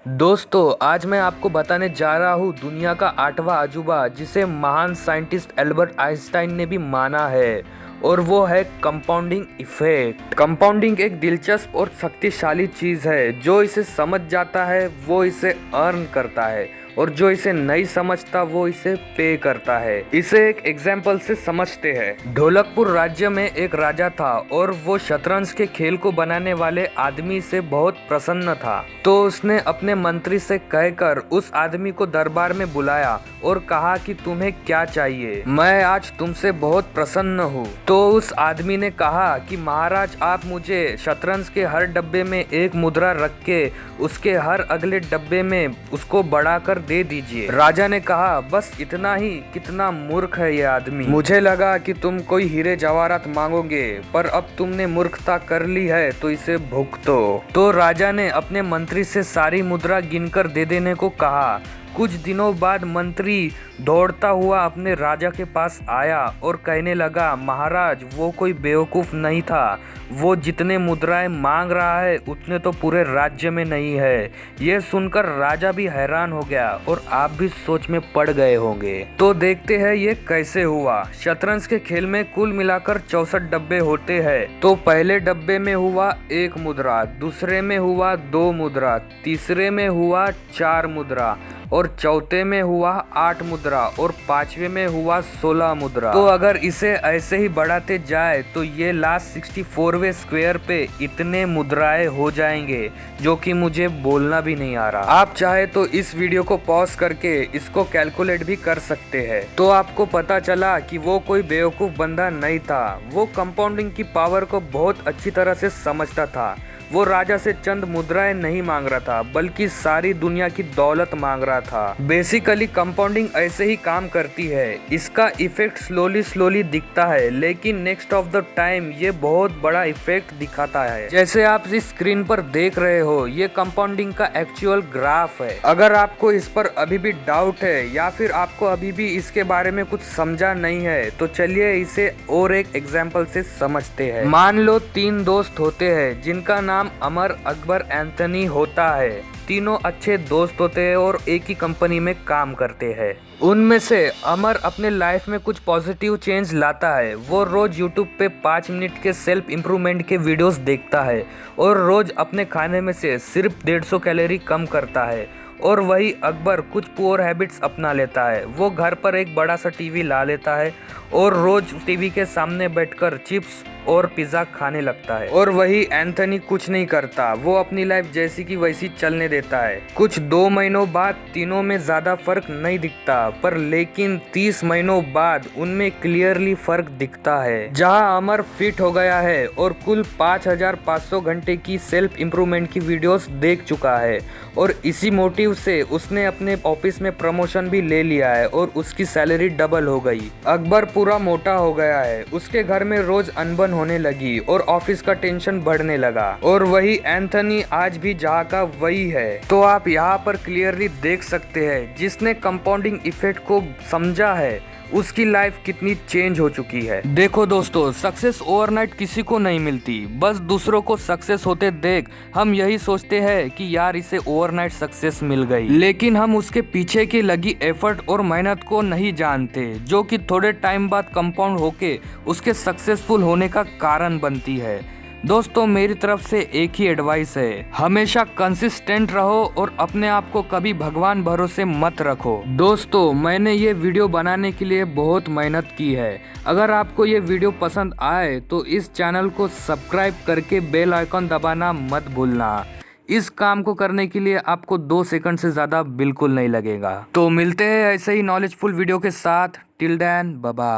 दोस्तों, आज मैं आपको बताने जा रहा हूँ दुनिया का 8वां अजूबा जिसे महान साइंटिस्ट एल्बर्ट आइंस्टाइन ने भी माना है, और वो है कंपाउंडिंग इफेक्ट। कंपाउंडिंग एक दिलचस्प और शक्तिशाली चीज़ है। जो इसे समझ जाता है वो इसे अर्न करता है, और जो इसे नहीं समझता वो इसे पे करता है। इसे एक एग्जाम्पल से समझते हैं। ढोलकपुर राज्य में एक राजा था, और वो शतरंज के खेल को बनाने वाले आदमी से बहुत प्रसन्न था। तो उसने अपने मंत्री से कहकर उस आदमी को दरबार में बुलाया और कहा कि तुम्हें क्या चाहिए, मैं आज तुमसे बहुत प्रसन्न हूँ। तो उस आदमी ने कहा कि महाराज, आप मुझे शतरंज के हर डब्बे में एक मुद्रा रख के उसके हर अगले डब्बे में उसको बढ़ाकर दे दीजिए। राजा ने कहा, बस इतना ही? कितना मूर्ख है ये आदमी। मुझे लगा कि तुम कोई हीरे जवाहरात मांगोगे, पर अब तुमने मूर्खता कर ली है तो इसे भुगतो। तो राजा ने अपने मंत्री से सारी मुद्रा गिनकर दे देने को कहा। कुछ दिनों बाद मंत्री दौड़ता हुआ अपने राजा के पास आया और कहने लगा, महाराज, वो कोई बेवकूफ़ नहीं था। वो जितने मुद्राएं मांग रहा है उतने तो पूरे राज्य में नहीं है। ये सुनकर राजा भी हैरान हो गया, और आप भी सोच में पड़ गए होंगे। तो देखते हैं ये कैसे हुआ। शतरंज के खेल में कुल मिलाकर 64 डब्बे होते हैं। तो पहले डब्बे में हुआ 1 मुद्रा, दूसरे में हुआ 2 मुद्रा, तीसरे में हुआ 4 मुद्रा, और चौथे में हुआ 8 मुद्रा, और 5वें में हुआ 16 मुद्रा। तो अगर इसे ऐसे ही बढ़ाते जाए तो ये लास्ट 64वें स्क्वायर पे इतने मुद्राएं हो जाएंगे, जो कि मुझे बोलना भी नहीं आ रहा। आप चाहे तो इस वीडियो को पॉज करके इसको कैलकुलेट भी कर सकते हैं। तो आपको पता चला कि वो कोई बेवकूफ़ बंदा नहीं था। वो कंपाउंडिंग की पावर को बहुत अच्छी तरह से समझता था। वो राजा से चंद मुद्राएं नहीं मांग रहा था, बल्कि सारी दुनिया की दौलत मांग रहा था। बेसिकली कंपाउंडिंग ऐसे ही काम करती है। इसका इफेक्ट स्लोली दिखता है, लेकिन नेक्स्ट ऑफ द टाइम ये बहुत बड़ा इफेक्ट दिखाता है। जैसे आप इस स्क्रीन पर देख रहे हो, ये कंपाउंडिंग का एक्चुअल ग्राफ है। अगर आपको इस पर अभी भी डाउट है, या फिर आपको अभी भी इसके बारे में कुछ समझा नहीं है, तो चलिए इसे और एक एग्जाम्पल से समझते हैं। मान लो 3 दोस्त होते हैं जिनका नाम अमर, अकबर, एंथनी होता है। तीनों अच्छे दोस्त होते हैं और एक ही कंपनी में काम करते हैं। उनमें से अमर अपने लाइफ में कुछ पॉजिटिव चेंज लाता है। वो रोज यूट्यूब पे 5 मिनट के सेल्फ इम्प्रूवमेंट के वीडियोस देखता है, और रोज अपने खाने में से सिर्फ 150 कैलोरी कम करता है। और वही अकबर कुछ पुअर हैबिट्स अपना लेता है। वो घर पर एक बड़ा सा टीवी ला लेता है, और रोज टीवी के सामने बैठकर चिप्स और पिज़्ज़ा खाने लगता है। और वही एंथनी कुछ नहीं करता। वो अपनी लाइफ जैसी की वैसी चलने देता है। कुछ 2 महीनों बाद तीनों में ज़्यादा फर्क नहीं दिखता, पर लेकिन 30 महीनों बाद उनमें क्लियरली फर्क दिखता है। जहां अमर फिट हो गया है और कुल 5500 घंटे की सेल्फ इम्प्रूवमेंट की वीडियोस देख चुका है, और इसी मोटिव से उसने अपने ऑफिस में प्रमोशन भी ले लिया है, और उसकी सैलरी डबल हो गई। अकबर पूरा मोटा हो गया है। उसके घर में रोज अनबन होने लगी, और ऑफिस का टेंशन बढ़ने लगा। और वही एंथनी आज भी जहाँ का वही है। तो आप यहाँ पर क्लियरली देख सकते हैं, जिसने कंपाउंडिंग इफेक्ट को समझा है उसकी लाइफ कितनी चेंज हो चुकी है। देखो दोस्तों, सक्सेस ओवरनाइट किसी को नहीं मिलती। बस दूसरों को सक्सेस होते देख हम यही सोचते हैं कि यार इसे ओवरनाइट सक्सेस मिल गई, लेकिन हम उसके पीछे की लगी एफर्ट और मेहनत को नहीं जानते, जो कि थोड़े टाइम बाद कंपाउंड होके उसके सक्सेसफुल होने का कारण बनती है। दोस्तों, मेरी तरफ से एक ही एडवाइस है, हमेशा कंसिस्टेंट रहो और अपने आप को कभी भगवान भरोसे मत रखो। दोस्तों, मैंने ये वीडियो बनाने के लिए बहुत मेहनत की है। अगर आपको ये वीडियो पसंद आए तो इस चैनल को सब्सक्राइब करके बेल आइकन दबाना मत भूलना। इस काम को करने के लिए आपको 2 सेकंड से ज़्यादा बिल्कुल नहीं लगेगा। तो मिलते हैं ऐसे ही नॉलेजफुल वीडियो के साथ। Till then, bye bye.